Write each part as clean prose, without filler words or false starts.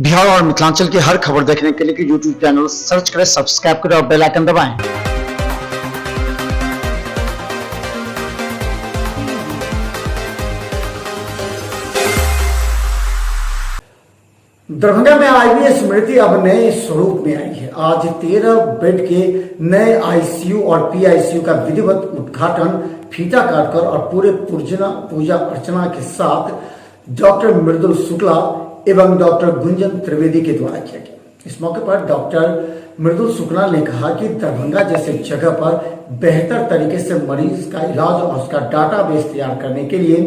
बिहार और मिथिलांचल की हर खबर देखने के लिए यूट्यूब चैनल सर्च करें, सब्सक्राइब करें और बेल आइकन दबाएं। दरभंगा में आईबीएस स्मृति अब नए स्वरूप में आई है। आज 13 बेड के नए आईसीयू और पीआईसीयू का विधिवत उद्घाटन फीता काटकर और पूरे पूजा अर्चना के साथ डॉक्टर मृदुल शुक्ला एवं डॉक्टर गुंजन त्रिवेदी के द्वारा किया गया। इस मौके पर डॉक्टर मृदुल शुक्ला ने कहा कि दरभंगा जैसे जगह पर बेहतर तरीके से मरीज का इलाज और उसका डाटाबेस तैयार करने के लिए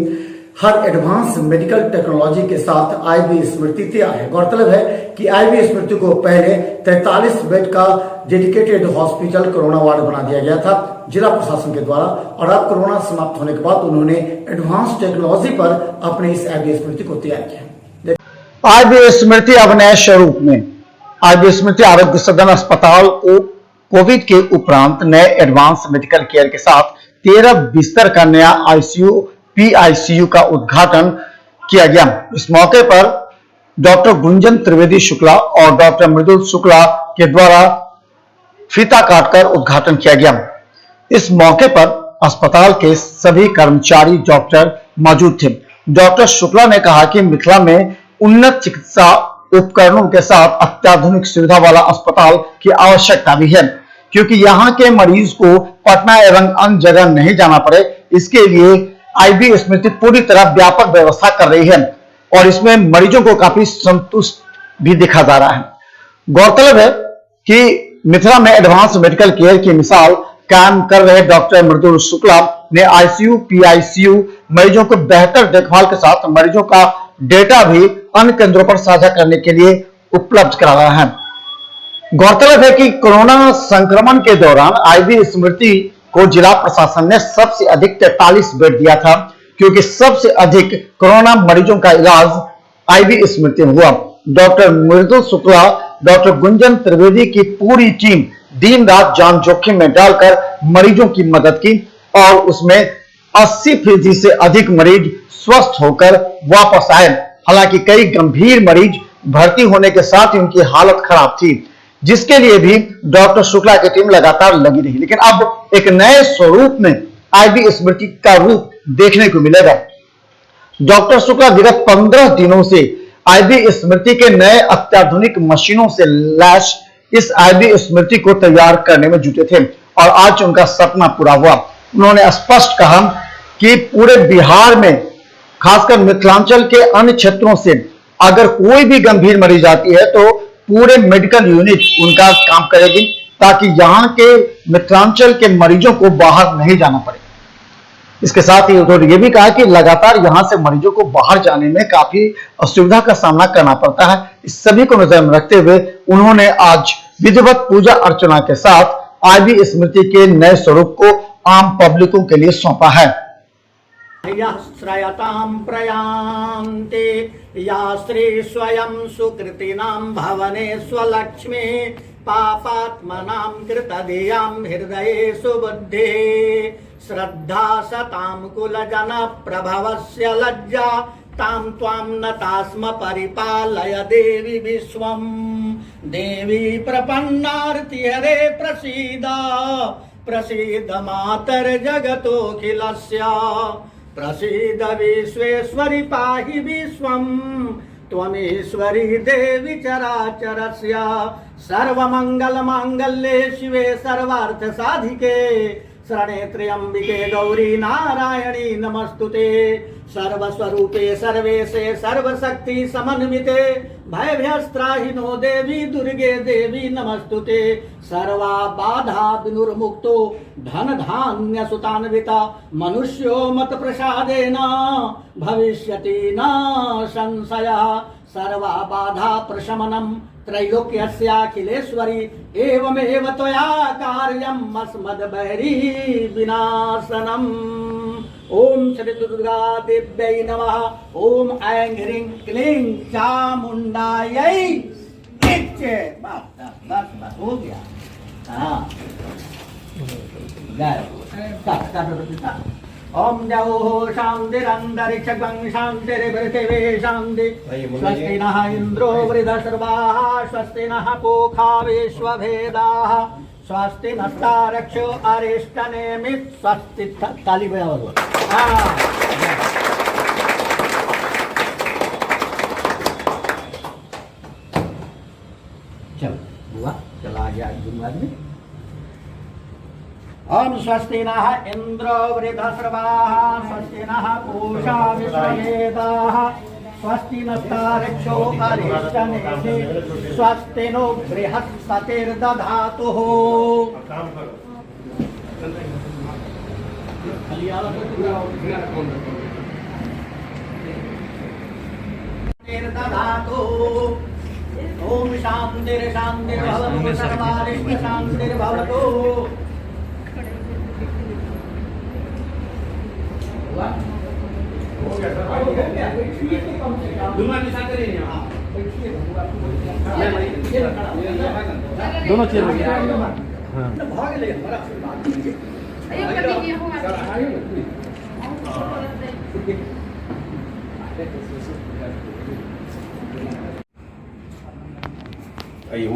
हर एडवांस मेडिकल टेक्नोलॉजी के साथ आईबी स्मृति तैयार है। गौरतलब है कि आईबी स्मृति को पहले 43 बेड का डेडिकेटेड हॉस्पिटल कोरोना वार्ड बना दिया गया था जिला प्रशासन के द्वारा, और अब कोरोना समाप्त होने के बाद उन्होंने एडवांस टेक्नोलॉजी पर अपने इस आईबी स्मृति को तैयार किया। आईबी स्मृति अब नए स्वरूप में। आईबी स्मृति आरोग्य सदन अस्पताल को कोविड के उपरांत नए एडवांस मेडिकल केयर के साथ 13 बिस्तर का नया आईसीयू पीआईसीयू का उद्घाटन किया गया। इस मौके पर डॉक्टर गुंजन त्रिवेदी शुक्ला और डॉक्टर मृदुल शुक्ला के द्वारा फीता काटकर उद्घाटन किया गया। इस मौके पर अस्पताल के सभी कर्मचारी डॉक्टर मौजूद थे। डॉक्टर शुक्ला ने कहा कि मिथिला में उन्नत चिकित्सा उपकरणों के साथ अत्याधुनिक सुविधा वाला अस्पताल की आवश्यकता भी है, क्योंकि यहाँ के मरीज को पटना एवं अन्य जगह नहीं जाना पड़े। इसके लिए आईबी स्मृति पूरी तरह व्यापक व्यवस्था कर रही है और इसमें मरीजों को काफी संतुष्ट भी दिखा जा रहा है। गौरतलब है कि मिथिला में एडवांस मेडिकल केयर की मिसाल काम कर रहे डॉक्टर मृदुल शुक्ला ने आईसीयू पीआईसीयू मरीजों को बेहतर देखभाल के साथ मरीजों का डेटा भी अन्य केंद्रों पर साझा करने के लिए उपलब्ध करा रहा है। गौरतलब है कि कोरोना संक्रमण के दौरान आईबी स्मृति को जिला प्रशासन ने सबसे अधिक 43 बेड दिया था, क्योंकि सबसे अधिक कोरोना मरीजों का इलाज आईबी स्मृति में हुआ। डॉक्टर मृदुल शुक्ला, डॉक्टर गुंजन त्रिवेदी की पूरी टीम दिन रात जान जोखिम में डालकर मरीजों की मदद की और उसमें 80% से अधिक मरीज स्वस्थ होकर वापस आए। हालांकि कई गंभीर मरीज भर्ती होने के साथ ही उनकी हालत खराब थी, जिसके लिए भी डॉक्टर शुक्ला की टीम लगातार लगी रही। लेकिन अब एक नए स्वरूप में आईबी स्मृति का रूप देखने को मिलेगा। डॉक्टर शुक्ला विगत 15 दिनों से आईबी स्मृति के नए अत्याधुनिक मशीनों से लैस इस आईबी स्मृति को तैयार करने में जुटे थे और आज उनका सपना पूरा हुआ। उन्होंने स्पष्ट कहा कि पूरे बिहार में, खासकर मिथिलांचल के अन्य क्षेत्रों से अगर कोई भी गंभीर मरीज आती है तो पूरे मेडिकल यूनिट उनका काम करेगी, ताकि यहाँ के मिथिलांचल के मरीजों को बाहर नहीं जाना पड़े। इसके साथ ही उन्होंने ये भी कहा कि लगातार यहाँ से मरीजों को बाहर जाने में काफी असुविधा का सामना करना पड़ता है। इस सभी को नजर में रखते हुए उन्होंने आज विधिवत पूजा अर्चना के साथ आईबी स्मृति के नए स्वरूप को आम पब्लिकों के लिए सौंपा है। श्रयतां प्रयान्ते या श्री स्वयं सुकृतिनां भवने स्वलक्ष्मी पापात्मनां कृतधियां हृदये सुबुद्धे श्रद्धा सतां कुलजन प्रभवस्य लज्जा तां त्वां नता स्म परिपालय देवी विश्वं देवी प्रपन्नार्तिहरे प्रसीद प्रसीद मातर जगतोऽखिलस्य प्रसीद विश्वेश्वरि पाहि विश्वं त्वमीश्वरी देवी चराचरस्य सर्वमंगल मांगल्ये शिवे सर्वार्थ साधिके शरणे त्र्यंबिके गौरी नारायणी नमस्तुते सर्वस्वरूपे सर्वेशे सर्वशक्ति समन्विते भयभ्यस्त्राहिनो देवी दुर्गे देवी नमस्तुते सर्वा बाधा विनुर्मुक्तो धन धान्य सुतान्विता मनुष्यो मत प्रसादेन भविष्यति न संशयः सर्वा बाधा प्रशमनम् त्रैलोक्यस्याखिलेश्वरी एवमेव त्वया कार्यम् अस्मद्बैरी विनाशनम्। ओम श्री दुर्गा देव्यै नमः। ओम ऐं ह्रीं क्लीं चामुंडायै बस हो गया। हाँ ओम द्यौः शान्तिरन्तरिक्षं शान्तिर्पृथिवी शान्ति स्वस्ति नः इन्द्रो वृधसर्वाः स्वस्ति नः पूषा विश्ववेदाः स्वस्ति नस्तारक्षो अरिष्टनेमिः स्वस्ति ताली बजाओ चल बुआ चला गया आदमी ओम स्वस्ति नः इन्द्रो वृधसर्वाः स्वस्ति नः पूषा विश्ववेदाः स्वस्ति नस्तारक्षो अरिष्टनेमिः स्वस्ति नो बृहस्पतिर्दधातुः ओम शान्तिर्भवतु सर्वारिष्ट शान्तिर्भवतु दोनों चेयर में भाग ले